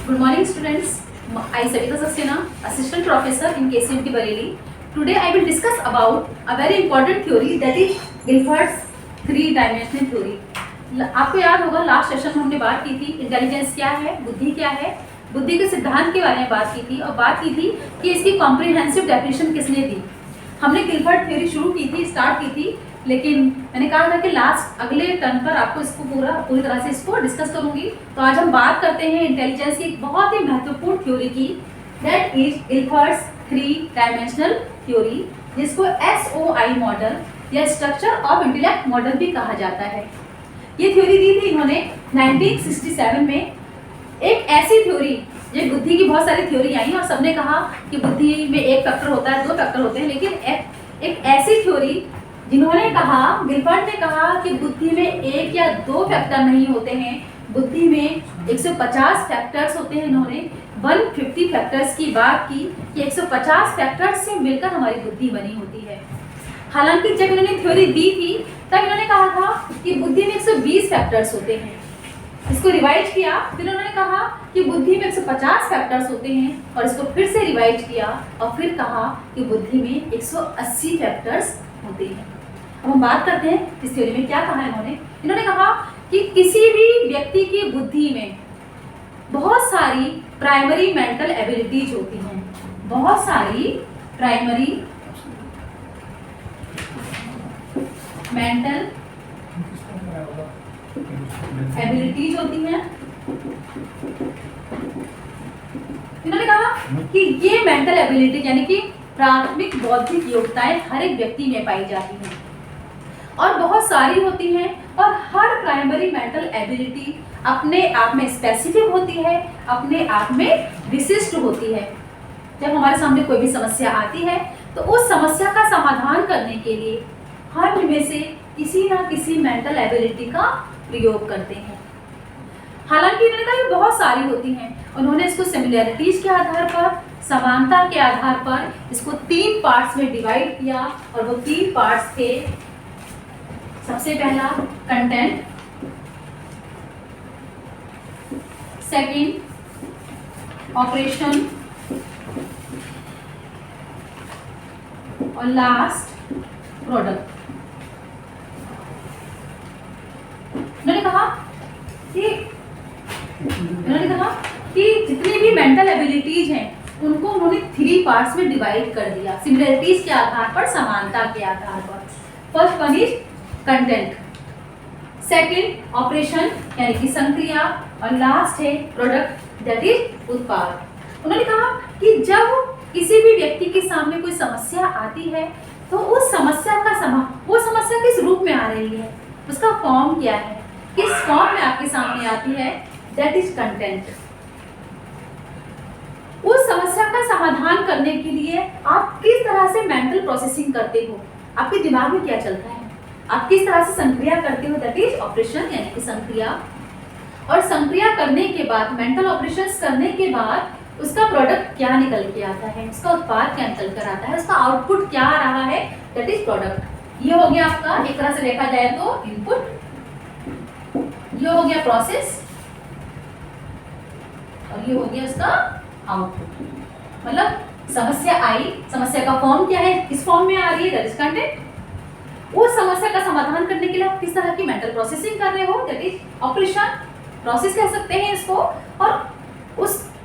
Good morning, students. I Savita Saxena, Assistant Professor in KCMT Bareilly. Today I will discuss about a very important theory, that is Guilfort's three-dimensional theory. आपको याद होगा last session में हमने बात की थी intelligence क्या है, बुद्धि क्या है, बुद्धि के सिद्धांत के बारे में बात की थी और बात की थी कि इसकी कॉम्प्रिहेंसिव डेफिनेशन किसने दी। हमने गिलफर्ट थ्योरी शुरू की थी, स्टार्ट की थी, लेकिन मैंने कहा था कि लास्ट अगले टर्न पर आपको इसको पूरी तरह से इसको डिस्कस करूंगी। तो आज हम बात करते हैं इंटेलिजेंस की एक बहुत ही महत्वपूर्ण थ्योरी की, that is Guilford's three dimensional theory, जिसको SOI मॉडल या स्ट्रक्चर ऑफ इंटेलेक्ट मॉडल भी कहा जाता है। ये थ्योरी दी थी इन्होंने 1967 में। एक ऐसी थ्योरी, ये बुद्धि की बहुत सारी थ्योरी आई और सबने कहा कि बुद्धि में एक फैक्टर होता है, दो फैक्टर होते हैं, लेकिन एक ऐसी थ्योरी जिन्होंने कहा, गिलफर्ट ने कहा कि बुद्धि में एक या दो फैक्टर नहीं होते हैं, बुद्धि में 150 फैक्टर्स होते हैं। इन्होंने 150 फैक्टर्स की बात की कि 150 फैक्टर्स से मिलकर हमारी बुद्धि बनी होती है। हालांकि जब इन्होंने थ्योरी दी थी तब इन्होंने कहा था कि बुद्धि में 120 फैक्टर्स होते हैं। इसको रिवाइज किया, फिर उन्होंने कहा कि बुद्धि में 150 फैक्टर्स होते हैं और इसको फिर से रिवाइज किया और फिर कहा कि बुद्धि में 180 फैक्टर्स होते हैं। अब हम बात करते हैं इस थ्योरी में क्या कहा इन्होंने कहा कि किसी भी व्यक्ति की बुद्धि में बहुत सारी प्राइमरी मेंटल एबिलिटीज होती हैं, बहुत सारी प्राइमरी मेंटल एबिलिटीज होती हैं। इन्होंने कहा कि ये मेंटल एबिलिटी यानी कि प्राथमिक बौद्धिक योग्यताएं हर एक व्यक्ति में पाई जाती हैं और बहुत सारी होती हैं और हर प्राइमरी मेंटल एबिलिटी अपने आप में स्पेसिफिक होती है, अपने आप में विशिष्ट होती है। जब हमारे सामने कोई भी समस्या आती है तो उस समस्या का समाधान करने के लिए हम में से किसी ना किसी मेंटल एबिलिटी का प्रयोग करते हैं। हालांकि इन्होंने कहा कि बहुत सारी होती हैं। उन्होंने इसको सिमिलैरिटीज के आधार पर, समानता के आधार पर इसको 3 पार्ट्स में डिवाइड किया और वो 3 पार्ट्स थे, सबसे पहला कंटेंट, सेकंड ऑपरेशन और लास्ट प्रोडक्ट। उन्होंने कहा कि जितनी भी मेंटल एबिलिटीज हैं उनको उन्होंने 3 पार्ट्स में डिवाइड कर दिया, सिमिलरिटीज के आधार पर, समानता के आधार पर। First one is content, second operation यानी कि संक्रिया और लास्ट है प्रोडक्ट, दैट इज उत्पाद। उन्होंने कहा कि जब किसी भी व्यक्ति के सामने कोई समस्या आती है तो उस समस्या का वो समस्या किस रूप में आ रही है, उसका फॉर्म क्या है, किस फॉर्म में आपके सामने आती है, दैट इज कंटेंट। उस समस्या का समाधान करने के लिए आप किस तरह से मेंटल प्रोसेसिंग करते हो, आपके दिमाग में क्या चलता है, आप किस तरह से संक्रिया करते हो, दैट इज ऑपरेशन यानी कि संक्रिया। और संक्रिया करने के बाद, मेंटल ऑपरेशंस करने के बाद उसका प्रोडक्ट क्या निकल के आता है, उसका उत्पाद क्या निकल कर आता है, उसका आउटपुट क्या आ रहा है, दैट इज प्रोडक्ट। ये हो गया आपका, एक तरह से देखा जाए तो इनपुट, ये हो गया प्रोसेस और ये हो गया उसका आउटपुट। मतलब समस्या आई, समस्या का फॉर्म क्या है, किस फॉर्म में आ रही है, दैट इज कंटेंट। उस समस्या का समाधान करने के लिए आप किस तरह की मेंटल प्रोसेसिंग कर रहे हो, दैट इज ऑपरेशन, प्रोसेस कह सकते हैं इसको। और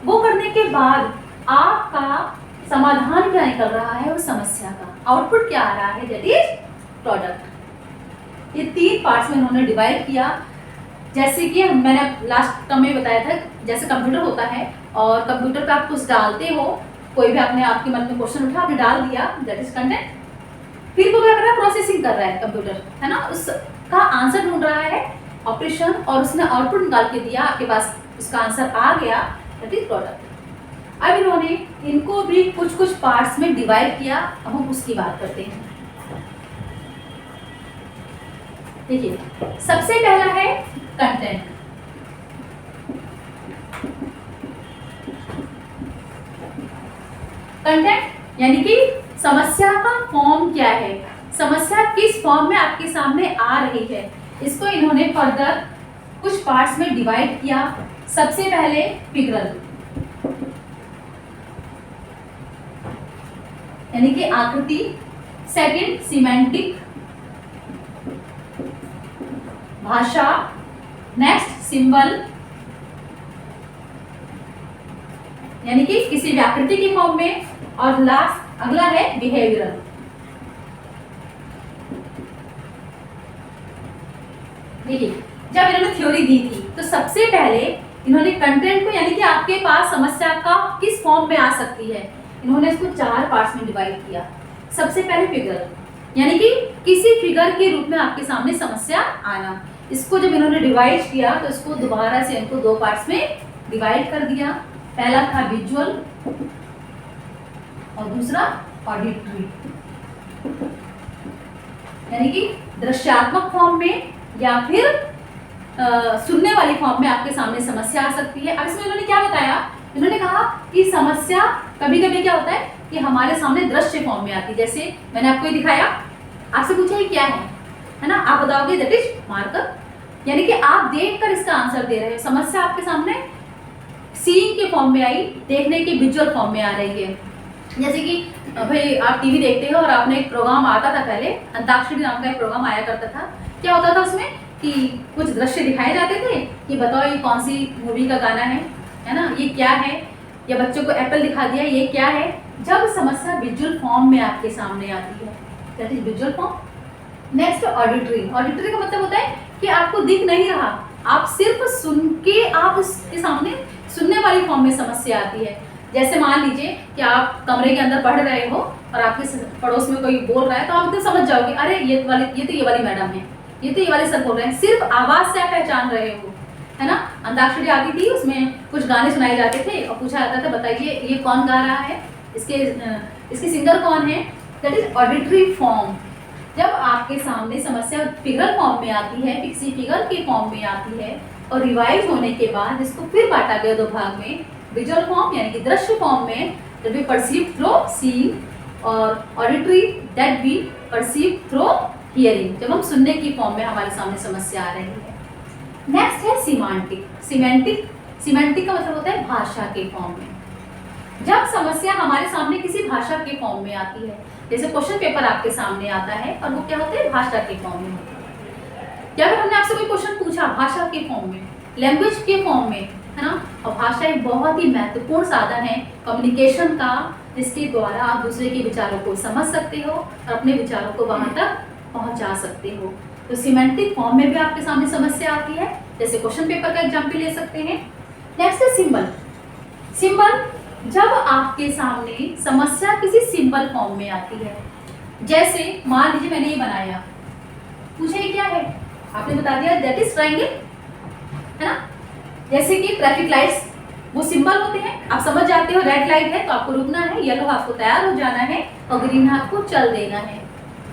वो करने के बाद आपका समाधान क्या निकल रहा है, उस समस्या का आउटपुट क्या आ रहा है, दैट इज प्रोडक्ट। ये 3 पार्ट्स में उन्होंने डिवाइड किया। जैसे कि मैंने लास्ट टर्म में बताया था, जैसे कंप्यूटर होता है और कंप्यूटर पे आप कुछ डालते हो, कोई भी आपने आपके मन में क्वेश्चन उठा, आपने डाल दिया, दैट इज कंटेंट। फिर वो क्या कर रहा है, प्रोसेसिंग कर रहा है कंप्यूटर, है ना, उसका आंसर ढूंढ रहा है, ऑपरेशन, और उसने आउटपुट निकाल के दिया, आपके पास उसका आंसर आ गया, दैट इज प्रोडक्ट। अब इन्होंने इनको भी कुछ पार्ट्स में डिवाइड किया। अब हम उसकी बात करते हैं। देखिए, सबसे पहला है कंटेंट। कंटेंट यानी कि समस्या का फॉर्म क्या है, समस्या किस फॉर्म में आपके सामने आ रही है, इसको इन्होंने फर्दर कुछ पार्ट्स में डिवाइड किया। सबसे पहले फिगरल, यानी कि आकृति, सेकंड सिमेंटिक भाषा, नेक्स्ट सिंबल यानी कि किसी भी आकृति की फॉर्म में, और लास्ट अगला है बिहेवियरल। देखिए जब इन्होंने थ्योरी दी थी तो सबसे पहले इन्होंने कंटेंट को यानी कि आपके पास समस्या का किस फॉर्म में आ सकती है, इन्होंने इसको 4 पार्ट्स में डिवाइड किया। सबसे पहले फिगर, यानी कि किसी फिगर के रूप में आपके सामने समस्या आना। इसको जब इन्होंने डिवाइड किया तो इसको दोबारा से इनको 2 पार्ट्स में डिवाइड कर दिया। पहला था विजुअल और दूसरा ऑडिटरी, यानी कि दृश्यात्मक फॉर्म में या फिर सुनने वाली फॉर्म में आपके सामने समस्या आ सकती है। अब इसमें इन्होंने क्या बताया, इन्होंने कहा कि समस्या कभी कभी क्या होता है कि हमारे सामने दृश्य फॉर्म में आती है। जैसे मैंने आपको ये दिखाया, आपसे पूछा ये क्या है ना, आप बताओगे दैट इज मार्कर, यानी कि आप देखकर इसका आंसर दे रहे हैं। समस्या आपके सामने सीइंग के फॉर्म में आई, देखने के विजुअल फॉर्म में आ रही है। जैसे कि भाई आप टीवी देखते हो और आपने एक प्रोग्राम आता था पहले, अंताक्षरी नाम का एक प्रोग्राम आया करता था। क्या होता था उसमें कि कुछ दृश्य दिखाए जाते थे कि बताओ ये कौन सी मूवी का गाना है ना, ये क्या है, या बच्चों को एप्पल दिखा दिया ये क्या है। जब समस्या विजुअल फॉर्म में आपके सामने आती है that is visual form. Next auditory, auditory का मतलब होता है कि आपको दिख नहीं रहा, आप सिर्फ सुन के आप उसके सामने सुनने वाली फॉर्म में समस्या आती है। जैसे मान लीजिए कि आप कमरे के अंदर पढ़ रहे हो और आपके पड़ोस में कोई बोल रहा है तो आप तो समझ जाओगे अरे ये तो ये वाली मैडम है, ये तो ये वाले सर बोल रहे हैं। सिर्फ आवाज से आप पहचान रहे हो, है ना। अंताक्षरी आती थी, उसमें कुछ गाने सुनाए जाते थे और पूछा जाता था बताइए ये कौन गा रहा है, इसके सिंगर कौन है, दैट इज ऑडिटरी फॉर्म। जब आपके सामने समस्या फिगर फॉर्म में आती है, किसी फिगर के फॉर्म में आती है और रिवाइज होने के बाद इसको फिर बांटा गया 2 भाग में, विजुअल फॉर्म यानी कि दृश्य फॉर्म में that we perceive through seeing, और auditory that we perceive through hearing, जब हम सुनने की फॉर्म में हमारे सामने समस्या आ रही है। नेक्स्ट है सिमेंटिक, सिमेंटिक का मतलब होता है भाषा के फॉर्म में। जब समस्या हमारे सामने किसी भाषा के फॉर्म में आती है, जैसे क्वेश्चन पेपर आपके सामने आता है और वो क्या होते हैं भाषा के फॉर्म में होता है, या फिर हमने आपसे कोई क्वेश्चन पूछा भाषा के फॉर्म में, लैंग्वेज के फॉर्म में, है ना। और भाषा एक बहुत ही महत्वपूर्ण साधन है कम्युनिकेशन का, जिसके द्वारा आप दूसरे के विचारों को समझ सकते हो और अपने विचारों को वहां तक पहुंचा सकते हो। तो सिमेंटिक फॉर्म में भी आपके सामने समस्या आती है, जैसे क्वेश्चन पेपर का एग्जाम्पल ले सकते हैं। नेक्स्ट है सिंबल, सिंबल जब आपके सामने समस्या किसी सिंबल फॉर्म में आती है। जैसे मान लीजिए मैंने ये बनाया, पूछे ये क्या है, आपने बता दिया दैट इज ट्रायंगल, है ना। जैसे कि ट्रैफिक लाइट्स वो सिंबल होते हैं, आप समझ जाते हो रेड लाइट है तो आपको रुकना है, येलो आपको तैयार हो जाना है और ग्रीन आपको चल देना है।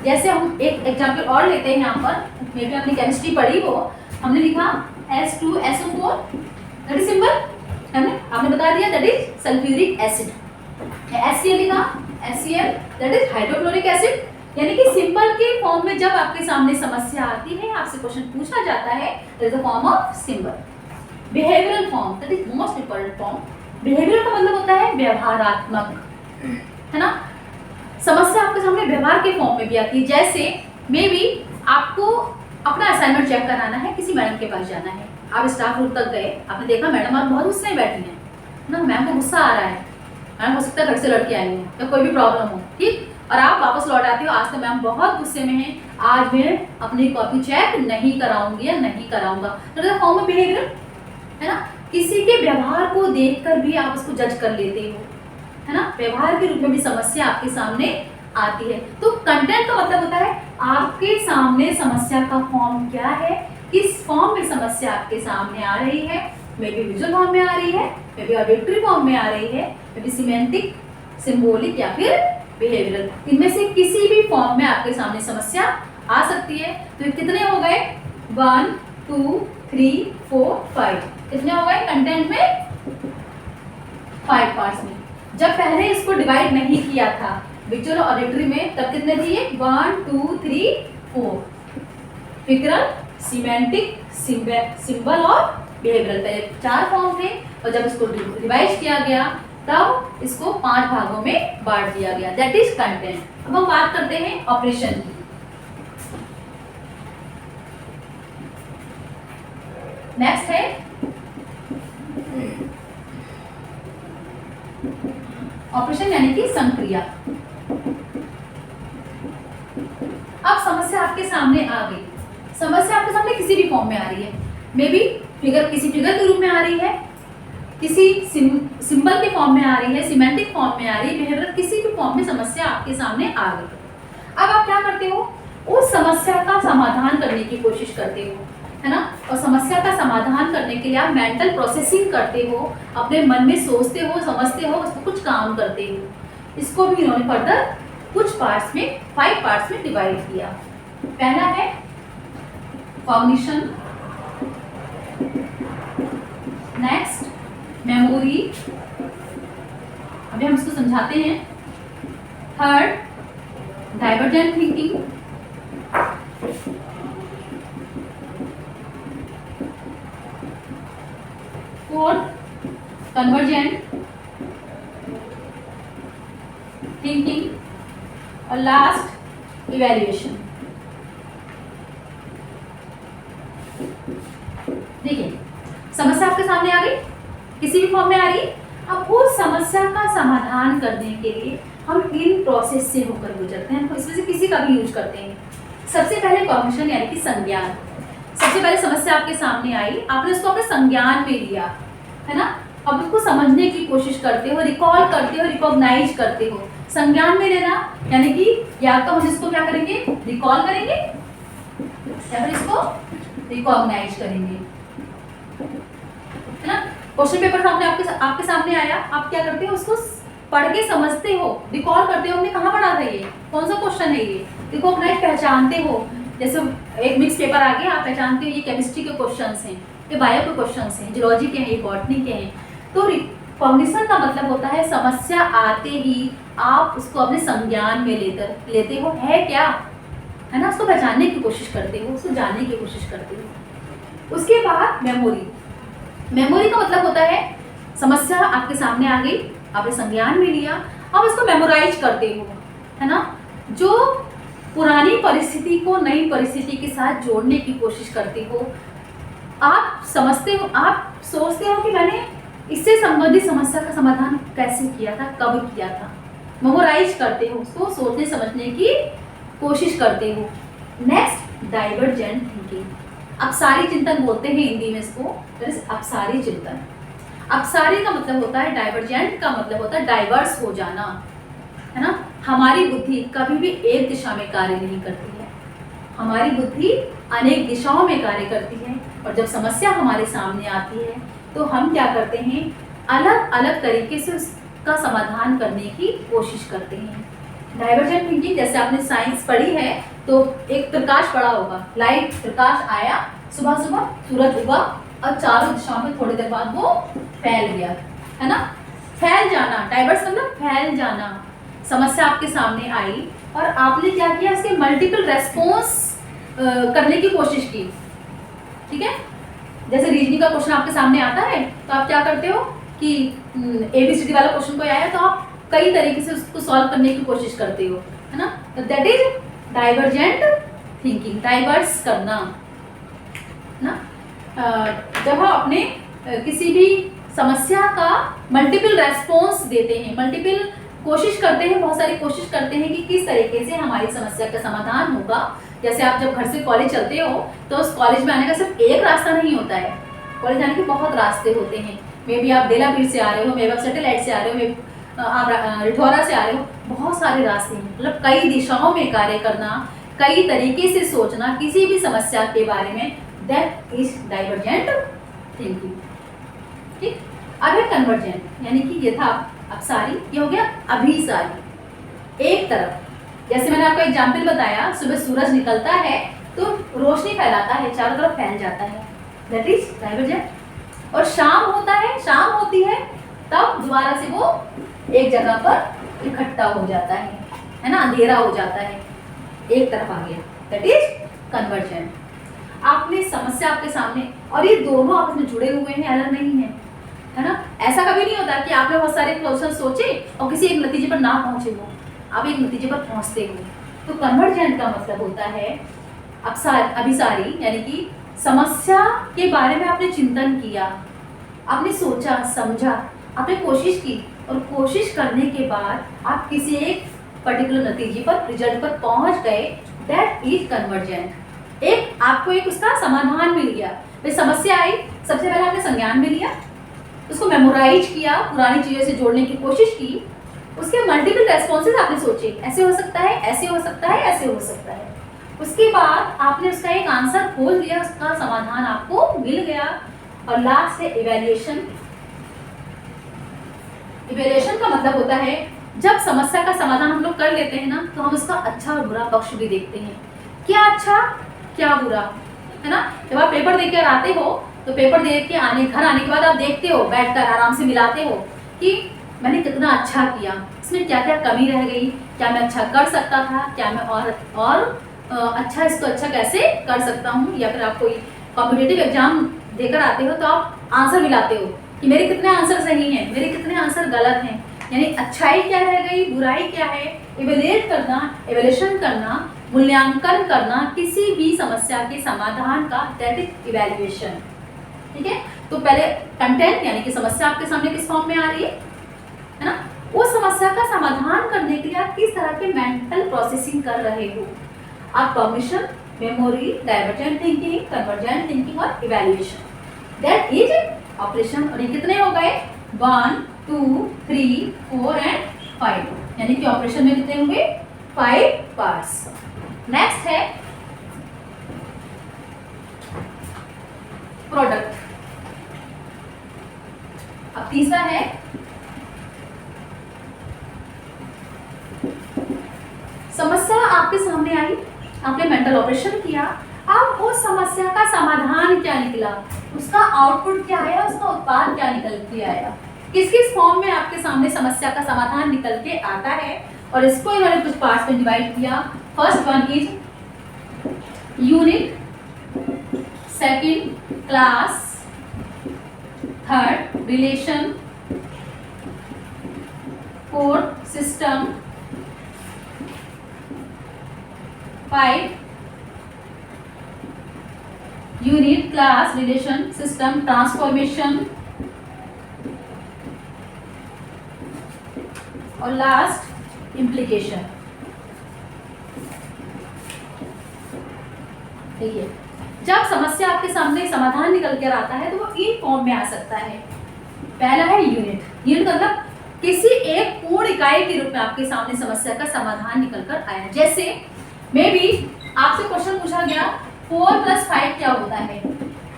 जैसे हम एक एग्जाम्पल और लेते हैं यहाँ पर, मे भी आपने केमिस्ट्री पढ़ी हो, हमने लिखा H2SO4 दैट इज सिंबल, हमने आपने बता दिया that is sulphuric acid. HCl लिखा HCl that is hydrochloric acid. यानी कि सिंबल के फॉर्म में जब आपके सामने समस्या आती है, आपसे क्वेश्चन पूछा जाता है, that is the form of symbol. Behavioural form that is most important form. Behavioural का मतलब होता है व्यवहारात्मक, है ना। समस्या आपके सामने व्यवहार के फॉर्म में भी आती है। जैसे मे बी आपको अपना असाइनमेंट चेक कराना है, किसी मैडम के पास जाना है, आप स्टाफ रूम तक गए, आपने देखा मैडम आप बहुत गुस्से में बैठी हैं ना, मैम को गुस्सा आ रहा है, मैम हो सकता है घर से लड़के आई हैं या कोई भी प्रॉब्लम हो, ठीक, और आप वापस लौट आते हो, आज तो मैम बहुत गुस्से में हैं, आज मैं अपनी कॉपी चेक नहीं कराऊंगी या नहीं कराऊंगा। तो फॉर्म ऑफ बिहेवियर, है ना। किसी के व्यवहार को देखकर भी आप उसको जज कर लेते हो, है ना। व्यवहार के रूप में भी समस्या आपके सामने आती है। तो कंटेंट का मतलब होता है आपके सामने समस्या का फॉर्म क्या है, किस फॉर्म में समस्या आपके सामने आ रही है, मे बी विजुअल फॉर्म में आ रही है, मे बी ऑडिटरी फॉर्म में आ रही है, मे बी सिमेंटिक, सिंबॉलिक या फिर बिहेवियरल। इनमें से किसी भी फॉर्म में आपके सामने समस्या आ सकती है। तो कितने हो गए, 1 2 3 4 5, कितने हो गए कंटेंट में, 5 पार्ट्स में। जब पहले इसको डिवाइड नहीं किया था विजुअल और ऑडिटरी में, तब कितने दिए, 1 2 3 4, फिगरल, सिमेंटिक, सिंबल और बिहेवियरल, पहले 4 फॉर्म थे। और जब इसको रिवाइज किया गया तब इसको 5 भागों में बांट दिया गया, दैट इज कंटेंट। अब हम बात करते हैं ऑपरेशन की। नेक्स्ट है ऑपरेशन यानी कि संक्रिया। अब समस्या आपके सामने आ गई, समस्या आपके सामने किसी भी फॉर्म में आ रही है, मे बी फिगर, किसी फिगर के रूप में आ रही है, किसी सिंबल के फॉर्म में आ रही है, सिमेंटिक फॉर्म में आ रही है, बिहेवियर किसी भी फॉर्म में समस्या आपके सामने आ गई। अब आप क्या करते हो, उस समस्या का समाधान करने की कोशिश करते हो, है ना। और समस्या का समाधान करने के लिए आप मेंटल प्रोसेसिंग करते हो, अपने मन में सोचते हो, समझते हो, उसको कुछ काम करते हो। इसको भी इन्होंने फर्दर कुछ पार्ट्स में, 5 पार्ट्स में डिवाइड किया। पहला है कॉग्निशन, नेक्स्ट मेमोरी, अभी हम इसको समझाते हैं। Third divergent thinking, fourth convergent thinking और लास्ट इवैल्यूएशन। देखिए समस्या आपके सामने आ गई, किसी भी फॉर्म में आ रही है। अब उस समस्या का समाधान करने के लिए हम इन प्रोसेस से होकर गुजरते हैं, इसमें से किसी का भी यूज करते हैं। सबसे पहले कॉग्निशन यानी कि संज्ञान। सबसे पहले समस्या आपके सामने आई, आपने उसको अपने संज्ञान में लिया, है ना। अब उसको समझने की कोशिश करते हो, रिकॉल करते हो, रिकॉग्नाइज करते हो। संज्ञान में लेना यानी कि या तो हम इसको क्या करेंगे, रिकॉल करेंगे या फिर इसको रिकॉग्नाइज करेंगे, है ना। क्वेश्चन पेपर सामने आपके सामने आया, आप क्या करते हो, उसको पढ़ के समझते हो, रिकॉल करते हो, हमने कहाँ पढ़ा था, ये कौन सा क्वेश्चन है, ये रिकॉग्नाइज पहचानते हो। जैसे एक मिक्स पेपर आ गया, आप पहचानते हो ये केमिस्ट्री के क्वेश्चंस हैं, ये बायो के क्वेश्चंस हैं, जियोलॉजी के हैं, ये बॉटनी के हैं। तो कॉग्निशन का मतलब होता है समस्या आते ही आप उसको अपने संज्ञान में लेते हो, है क्या, है ना, उसको पहचानने की कोशिश करते हो, उसको जानने की कोशिश करते हो। उसके बाद मेमोरी। मेमोरी का मतलब होता है समस्या आपके सामने आ गई, आपने संज्ञान में लिया, अब इसको मेमोराइज करते हो, है ना। जो पुरानी परिस्थिति को नई परिस्थिति के साथ जोड़ने की कोशिश करते हो। आप समझते हो, आप सोचते हो कि मैंने इससे संबंधित समस्या का समाधान कैसे किया था, कब किया था। मेमोराइज करते हो, उसको सोचने समझने की कोशिश करते हो। नेक्स्ट डाइवर्जेंट थिंकिंग, अपसारी चिंतन बोलते हैं हिंदी में इसको, अपसारी चिंतन। अपसारी का मतलब होता है, डाइवर्जेंट का मतलब होता है डाइवर्स हो जाना, है ना। हमारी बुद्धि कभी भी एक दिशा में कार्य नहीं करती है, हमारी बुद्धि अनेक दिशाओं में कार्य करती है। और जब समस्या हमारे सामने आती है तो हम क्या करते हैं, अलग अलग तरीके से उसका समाधान करने की कोशिश करते हैं। डाइवर्जेंट थिंकिंग, जैसे आपने साइंस पढ़ी है तो एक प्रकाश पड़ा होगा, लाइट, प्रकाश आया, सुबह सुबह सूरज उगा और चारों दिशाओं में थोड़ी देर बाद वो फैल गया, है ना। फैल जाना, डाइवर्स मतलब फैल जाना। समस्या आपके सामने आई और आपने क्या किया, इसके मल्टीपल रेस्पॉन्स करने की कोशिश की, ठीक है। जैसे रीजनिंग का क्वेश्चन आपके सामने आता है तो आप क्या करते हो कि ABCD वाला क्वेश्चन कोई आया तो आप कई तरीके से उसको सॉल्व करने की कोशिश करते हो, है ना। तो that is divergent thinking, diverse करना, है ना। जब हम अपने किसी भी समस्या का मल्टीपल रेस्पॉन्स देते हैं, मल्टीपल कोशिश करते हैं, बहुत सारी कोशिश करते हैं कि किस तरीके से हमारी समस्या का समाधान होगा। जैसे आप जब घर से कॉलेज चलते हो तो उस कॉलेज में आने का सिर्फ एक रास्ता नहीं होता है, कॉलेज आने के बहुत रास्ते होते हैं। मे बी आप बेलापीर से आ रहे हो, मे बी आप सैटेलाइट से आ रहे हो, मे आप रिठौरा से आ रहे हो, बहुत सारे रास्ते हैं। मतलब कई दिशाओं में कार्य करना, कई तरीके से सोचना किसी भी समस्या के बारे में, दैट इज डाइवर्जेंट थिंकिंग, ठीक। अब है कन्वर्जेंट, यानी कि ये था अपसारी, ये हो गया अभिसारी। एक तरफ, जैसे मैंने आपको एग्जाम्पल बताया, सुबह सूरज निकलता है तो रोशनी फैलाता है, चारों तरफ फैल जाता है, दैट इज डाइवर्जेंट। और शाम होता है, शाम होती है तब दोबारा से वो एक जगह पर इकट्ठा हो जाता है ना, अंधेरा हो जाता है, एक तरफ आ गया, दैट इज कन्वर्जेंट। आपने समस्या आपके सामने, और ये दोनों आपस में जुड़े हुए हैं, अलग नहीं है, है ना। ऐसा कभी नहीं होता कि आपने बहुत सारे क्वेश्चन सोचे और किसी एक नतीजे पर ना पहुंचे हो, आप एक नतीजे पर पहुंचते हो। तो कन्वर्जेंट का मतलब होता है अभिसारी, यानी कि समस्या के बारे में आपने चिंतन किया, आपने सोचा समझा, आपने कोशिश की और कोशिश करने के बाद आप किसी एक पर्टिकुलर नतीजे पर, रिजल्ट पर पहुंच गए, दैट इज कन्वर्जेंट। एक आपको एक उसका समाधान मिल गया। फिर समस्या आई, सबसे पहले आपने संज्ञान में लिया, उसको मेमोराइज किया, पुरानी चीज़ों से जोड़ने की कोशिश की, उसके मल्टीपल रेस्पॉन्सेज आपने सोचे, ऐसे हो सकता है, ऐसे हो सकता है, ऐसे हो सकता है। उसके बाद आपने उसका एक आंसर खोज लिया, उसका समाधान आपको मिल गया। और लास्ट है इवैल्यूएशन। इवैल्यूएशन का मतलब होता है जब समस्या का समाधान हम लोग कर लेते हैं ना, तो हम उसका अच्छा और बुरा पक्ष भी देखते हैं, क्या अच्छा क्या बुरा, है ना। जब आप पेपर देख कर आते हो तो पेपर देख के घर आने के बाद आप देखते हो, बैठकर आराम से मिलाते हो कि मैंने कितना अच्छा किया, इसमें क्या क्या कमी रह गई, क्या मैं अच्छा कर सकता था, क्या मैं और अच्छा इसको अच्छा कैसे कर सकता हूँ। या फिर आप कोई कॉम्पिटिटिव एग्जाम देकर आते हो तो आप आंसर मिलाते हो कि मेरे कितने आंसर सही हैं, मेरे कितने आंसर गलत हैं, यानी अच्छाई क्या रह गई, बुराई क्या है। इवेल्युएट करना, इवेल्यूशन करना, मूल्यांकन करना किसी भी समस्या के समाधान का, दैट इज इवैल्यूएशन। ठीक है, तो पहले कंटेंट यानी कि समस्या आपके सामने किस फॉर्म में आ रही है ना, उस समस्या का समाधान करने के लिए आप किस तरह के मेंटल प्रोसेसिंग कर रहे हो। आप cognition, memory, divergent thinking, convergent thinking और इवैल्यूएशन, दैट इज ऑपरेशन। और ये कितने हो गए, 1 2 3 4 एंड 5, यानी कि ऑपरेशन में कितने होंगे, 5 पार्ट्स। नेक्स्ट है प्रोडक्ट। अब तीसरा है समस्या आपके सामने आई, आपने मेंटल ऑपरेशन किया, अब उस समस्या का समाधान क्या निकला, उसका आउटपुट क्या आया, उसका उत्पाद क्या निकल के आया, किस किस फॉर्म में आपके सामने समस्या का समाधान निकल के आता है। और इसको इन्होंने कुछ पार्ट्स में डिवाइड किया। First one is unit, second class, third relation, fourth system, 5 unit, class, relation, system, transformation, और लास्ट इम्प्लीकेशन। देखिए, जब समस्या आपके सामने समाधान निकल कर आता है तो वो इन फॉर्म में आ सकता है। पहला है यूनिट। यूनिट मतलब किसी एक पूर्ण इकाई के रूप में आपके सामने समस्या का समाधान निकल कर आया। जैसे मे बी आपसे क्वेश्चन पूछा गया 4 + 5 क्या होता है,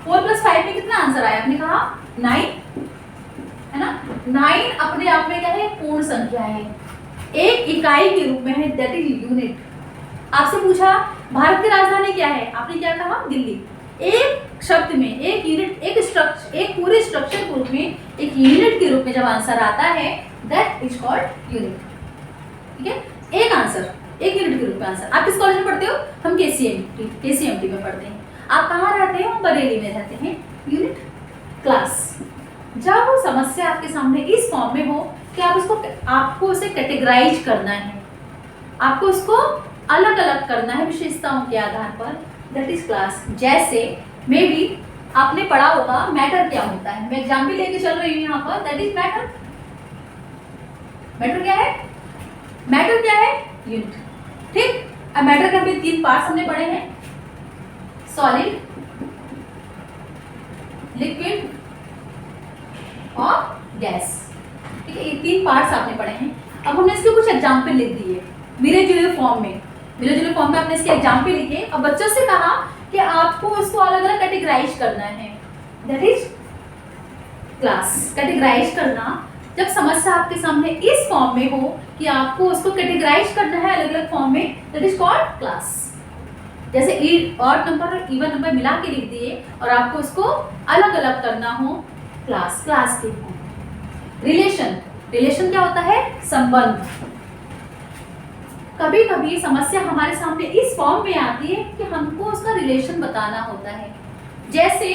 4 + 5 में कितना आंसर आया, आपने कहा 9, है ना। 9 अपने आप में क्या है, पूर्ण संख्या है, एक इकाई के रूप में है, दैट इज यूनिट। आपसे पूछा भारत की राजधानी क्या है, आपने क्या कहा, दिल्ली। एक शब्द में, एक यूनिट, एक पूरे स्ट्रक्चर के रूप में, एक यूनिट के रूप में जब आंसर आता है, दैट इज कॉल्ड यूनिट। ठीक है, एक आंसर, एक यूनिट के रूप में आंसर। आप किस कॉलेज में पढ़ते हो, हम केसीएमटी में पढ़ते हैं। आप कहाँ रहते हो, बरेली में रहते हैं। Unit, class. जब वो समस्या आपके सामने इस फॉर्म में हो कि आपको उसे कैटेगराइज करना है, आपको उसको अलग अलग करना है विशेषताओं के आधार पर, दैट इज क्लास। जैसे मे बी आपने पढ़ा होगा मैटर क्या होता है, मैं एग्जाम्पल लेके चल रही हूँ यहाँ पर, दैट इज मैटर। मैटर क्या है, मैटर क्या है, यूनिट। ठीक, अब मैटर के भी 3 पार्ट्स हमने पढ़े हैं, सॉलिड, लिक्विड और गैस। ठीक है, ये 3 पार्ट्स आपने पढ़े हैं। अब हमने इसके कुछ एग्जाम्पल लिख दिए मिले जुले फॉर्म में, आपने इसके एग्जाम्पल लिखे और बच्चों से कहा कि आपको इसको अलग अलग कैटेगराइज करना है, दैट इज क्लास। कैटेगराइज करना, जब समस्या आपके सामने इस फॉर्म में हो कि आपको उसको कैटेगराइज करना है अलग अलग फॉर्म में, दैट इज कॉल्ड क्लास। जैसे ऑड नंबर और इवन नंबर मिला के लिख दिए और आपको उसको अलग अलग करना हो, क्लास के फॉर्म। रिलेशन क्या होता है, संबंध। कभी कभी समस्या हमारे सामने इस फॉर्म में आती है कि हमको उसका रिलेशन बताना होता है। जैसे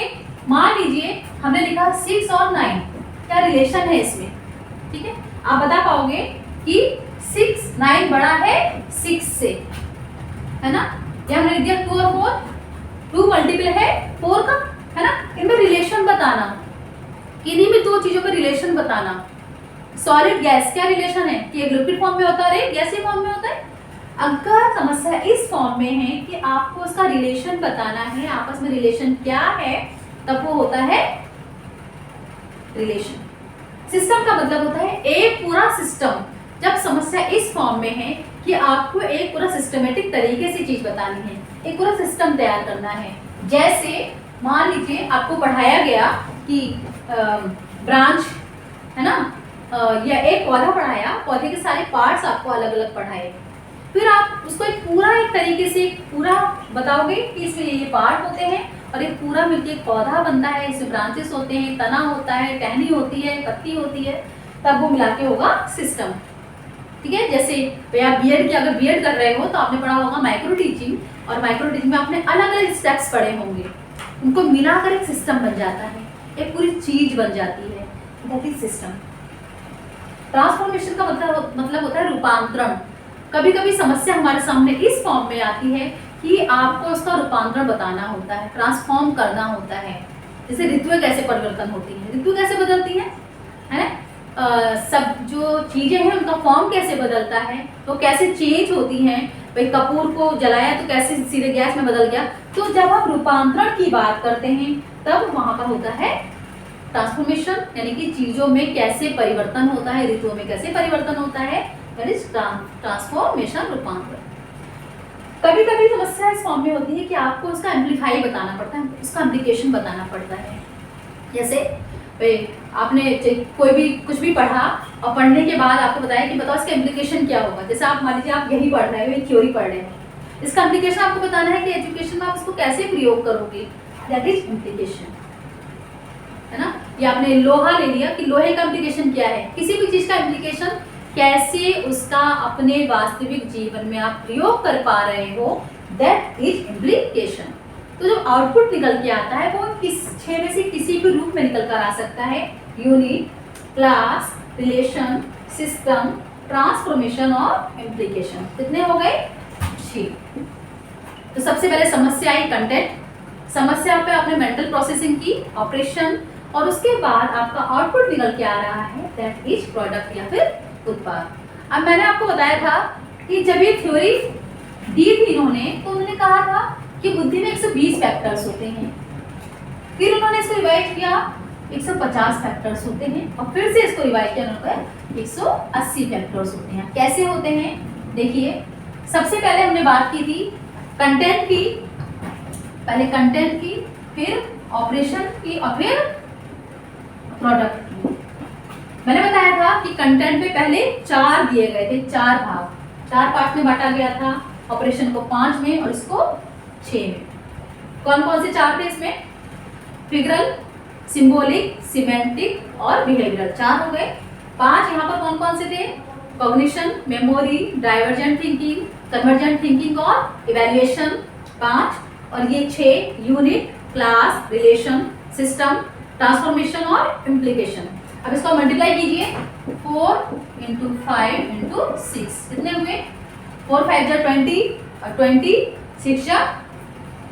मान लीजिए हमने लिखा 6 और 9, क्या रिलेशन है इसमें, ठीक है। आप बता पाओगे कि 6 9 बड़ा है 6 से, है ना। ये हमने लिख दिया 2 और 4, 2 मल्टीपल है 4 का, है ना। इनमें रिलेशन बताना, किन्हीं में दो चीजों का रिलेशन बताना। सॉलिड गैस क्या रिलेशन है कि एक लिक्विड फॉर्म में होता है और एक गैसीय फॉर्म में होता है। अगर समस्या इस फॉर्म में है कि आपको उसका रिलेशन बताना है, आपस में रिलेशन क्या है, तब वो होता है रिलेशन। सिस्टम का मतलब होता है एक पूरा सिस्टम। जब समस्या इस फॉर्म में है कि आपको एक पूरा सिस्टमेटिक तरीके से चीज बतानी है, एक पूरा सिस्टम तैयार करना है। जैसे मान लीजिए आपको पढ़ाया गया कि ब्रांच, है ना, या एक पौधा पढ़ाया, पौधे के सारे पार्ट्स आपको अलग अलग पढ़ाए, फिर आप उसको एक तरीके से पूरा बताओगे कि इसमें ये पार्ट होते हैं और एक पूरा मिलकर एक पौधा बनता है, इसमें ब्रांचेस होते हैं, तना होता है, टहनी होती है, पत्ती होती है, तब वो मिला के होगा सिस्टम, ठीक है। जैसे आप बीएड की अगर बीएड कर रहे हो तो आपने पढ़ा होगा माइक्रो टीचिंग, और माइक्रो टीचिंग में आपने अलग अलग स्टेप्स पढ़े होंगे, उनको मिलाकर एक सिस्टम बन जाता है, एक पूरी चीज बन जाती है, दैट इज सिस्टम। ट्रांसफॉर्मेशन का मतलब होता है रूपांतरण। कभी कभी समस्या हमारे सामने इस फॉर्म में आती है कि आपको उसका रूपांतरण बताना होता है, ट्रांसफॉर्म करना होता है। जैसे ऋतुएं कैसे परिवर्तन होती हैं, ऋतु कैसे बदलती हैं, है ना। सब जो चीजें हैं उनका फॉर्म कैसे बदलता है, तो कैसे चेंज होती हैं। भाई कपूर को जलाया तो कैसे सीधे गैस में बदल गया। तो जब आप रूपांतरण की बात करते हैं तब वहां पर होता है ट्रांसफॉर्मेशन, यानी कि चीजों में कैसे परिवर्तन होता है, ऋतुओं में कैसे परिवर्तन होता है, दैट इज ट्रांसफॉर्मेशन, रूपांतरण। कभी कभी समस्या इस फॉर्म में होती है कि आपको उसका एम्पलीफाई बताना पड़ता है, उसका एप्लीकेशन बताना पड़ता है। जैसे आपने कोई भी कुछ भी पढ़ा और पढ़ने के बाद आपको बताया कि बताओ इसका एप्लीकेशन क्या होगा। जैसे आप मान लीजिए आप यही पढ़ रहे हो, एक थ्योरी पढ़ रहे हो, इसका एप्लीकेशन आपको बताना है कि एजुकेशन में आप उसको कैसे प्रयोग करोगे, दैट इज एप्लीकेशन, है ना। ये आपने लोहा ले लिया कि लोहे का एप्लीकेशन क्या है, किसी भी चीज का एप्लीकेशन कैसे उसका अपने वास्तविक जीवन में आप प्रयोग कर पा रहे हो, दैट इज एप्लीकेशन। तो जो आउटपुट निकल के आता है वो किस 6 में से किसी भी रूप में निकल कर आ सकता है। Unit, class, relation, system, transformation और इम्प्लीकेशन। कितने हो गए? 6। तो सबसे पहले समस्या आई कंटेंट, समस्या पे आपने मेंटल प्रोसेसिंग की, ऑपरेशन, और उसके बाद आपका आउटपुट निकल के आ रहा है, दैट इज प्रोडक्ट या फिर उत्पाद। अब मैंने आपको बताया था कि जब ये थ्योरी दी थी इन्होंने, तो उन्होंने कहा था कि बुद्धि में 120 फैक्टर्स होते हैं। फिर उन्होंने इसको रिवाइज किया 150 फैक्टर्स होते हैं, और फिर से इसको रिवाइज किया उन्होंने 180 फैक्टर्स होते हैं। कैसे होते हैं देखिए। सबसे पहले हमने बात की थी कंटेंट की, पहले कंटेंट की, फिर ऑपरेशन की और फिर प्रोडक्ट की। मैंने बताया था कि कंटेंट पे पहले 4 दिए गए थे, 4 भाग, 4 पार्ट में बांटा गया था, ऑपरेशन को 5 में और इसको 6 में। कौन कौन से 4 थे इसमें? फिगरल, सिंबॉलिक, सिमेंटिक और बिहेवियरल, 4 हो गए। 5 यहाँ पर कौन कौन से थे? Cognition, memory, divergent thinking, convergent thinking और इवैल्यूएशन, 5। और ये 6 unit, class, relation, system, transformation और इम्प्लीकेशन। अब इसको मल्टीप्लाई कीजिए, 4 × 5 × 6 कितने हुए? 4 5 जा 20 और 20 6 जा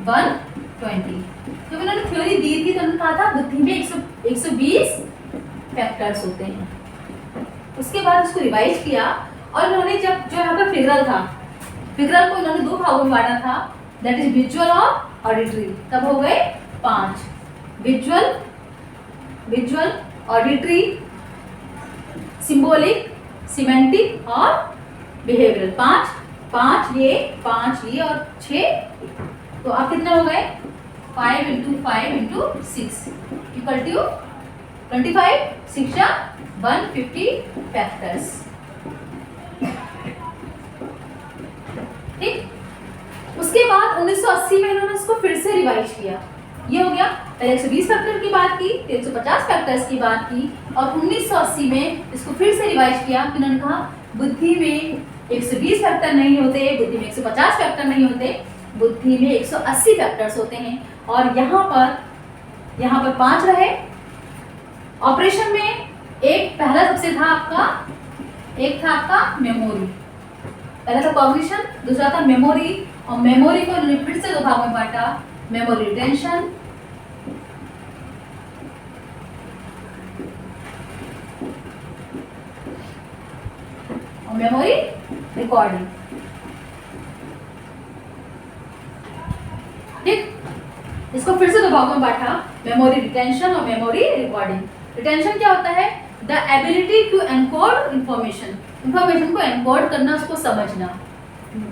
120। जब उन्होंने थ्योरी दी थी तो उन्होंने कहा था बुद्धि में 120 फैक्टर्स होते हैं। उसके बाद उसको रिवाइज किया और उन्होंने जब जो यहाँ पर फिगरल था, फिगरल को उन्होंने 2 भागों में बांटा था, दैट इज विजुअल और ऑडिटरी। तब हो गए 5, विजुअल, ऑडिटरी, सिंबॉलिक, सिमेंटिक और बिहेवियरल। 5 ये, 5 ये और 6। तो अब कितने हो गए? 5 × 5 × 6 इक्वल टू 25, 6 जा 150 फैक्टर्स। ठीक। उसके बाद 1980 में इन्होंने इसको फिर से रिवाइज किया। ये हो गया, पहले 120 फैक्टर की बात की, फिर 150 फैक्टर्स की बात की, और 1980 में इसको फिर से रिवाइज किया। उन्होंने कहा बुद्धि में 120 फैक्टर नहीं होते, बुद्धि में 150 फैक्टर नहीं होते, बुद्धि में 180 फैक्टर्स होते हैं। और यहाँ पर 5 रहे। ऑपरेशन में एक पहला सबसे था आपका, एक था आपका मेमोरी, पहला था कॉग्निशन, दूसरा था मेमोरी, और मेमोरी को उन्होंने फिर से दो भागों में बांटा, मेमोरी रिटेंशन और मेमोरी रिकॉर्डिंग। ठीक, इसको फिर से दो भागों में बांटा, मेमोरी रिटेंशन और मेमोरी रिकॉर्डिंग। रिटेंशन क्या होता है? The ability to encode information, information को एनकोड करना, उसको समझना।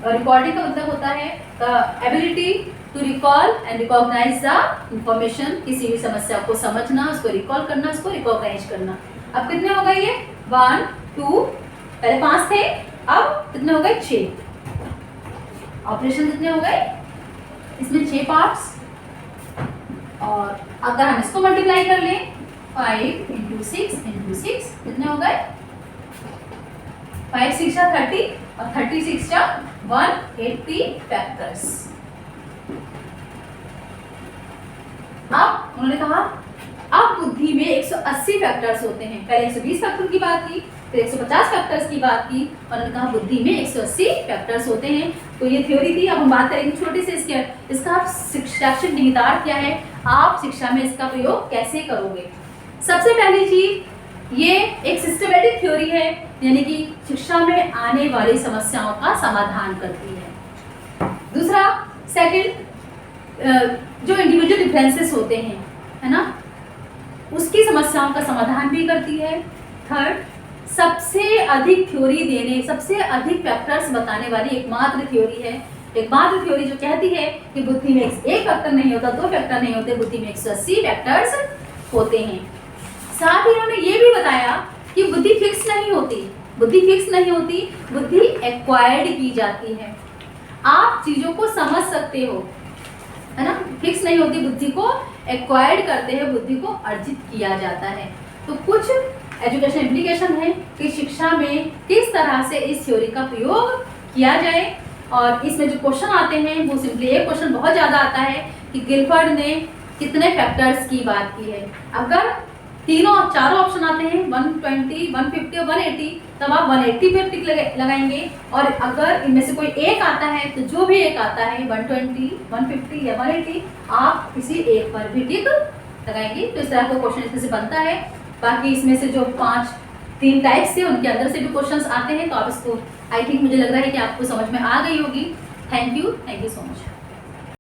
और रिकॉर्डिंग का मतलब होता है the ability to recall and recognise the information, किसी भी समस्या को समझना, उसको रिकॉल करना, उसको रिकॉग्नाइज करना। अब कितने हो गए ये? 1 2, पहले 5 थे, अब कितने हो गए? 6। ऑपरेशन कितने हो गए? इसमें 6 पार्ट्स। और अगर हम इसको मल्टीप्लाई कर लें 5 × 6 × 6 कितने हो गए? 5 6 30 और 36 180 फैक्टर्स। अब उन्होंने कहा अब बुद्धि में 180 फैक्टर्स होते हैं। पहले 120 फैक्टर की बात की, फिर 150 फैक्टर्स की बात की, और उन्होंने कहा बुद्धि में 180 फैक्टर्स होते हैं। तो ये थ्योरी थी। अब हम बात करेंगे छोटे से इसका आप शैक्षिक निहितार्थ क्या है, आप शिक्षा में इसका प्रयोग कैसे करोगे। सबसे पहली चीज, ये एक सिस्टमेटिक थ्योरी है, यानी कि शिक्षा में आने वाली समस्याओं का समाधान करती है। दूसरा, सेकंड, जो इंडिविजुअल डिफरेंसेस होते हैं, है ना, उसकी समस्याओं का समाधान भी करती है। थर्ड, सबसे अधिक थ्योरी देने, सबसे अधिक फैक्टर्स बताने वाली एकमात्र थ्योरी है, एकमात्र थ्योरी जो कहती है कि बुद्धि में एक फैक्टर नहीं होता, 2 फैक्टर नहीं होते, बुद्धि में 180 फैक्टर्स होते हैं। साथ ही उन्होंने ये भी बताया कि बुद्धि फिक्स नहीं होती, बुद्धि फिक्स नहीं होती, बुद्धि एक्वायर्ड की जाती है। आप चीजों को समझ सकते हो, है ना, फिक्स नहीं होती, बुद्धि को एक्वायर्ड करते हैं, बुद्धि को अर्जित किया जाता है। तो कुछ एजुकेशन इम्प्लीकेशन है कि शिक्षा में किस तरह से इस थ्योरी का प्रयोग किया जाए। और इसमें जो क्वेश्चन आते हैं वो सिंपली एक क्वेश्चन बहुत ज़्यादा आता है कि गिलफर्ड ने कितने फैक्टर्स की बात की है। अगर चारों ऑप्शन आते हैं 120, 150 और 180, तब आप 180 पे टिक लगाएंगे। और अगर इनमें से कोई एक आता है तो जो भी एक आता है 120, 150 या 180, आप किसी एक पर भी टिक लगाएंगे। तो इस तरह का क्वेश्चन इसमें से बनता है। बाकी इसमें से जो 3 टाइप्स थे उनके अंदर से भी क्वेश्चंस आते हैं, तो आप इसको, आई थिंक मुझे लग रहा है कि आपको समझ में आ गई होगी। Thank you so much.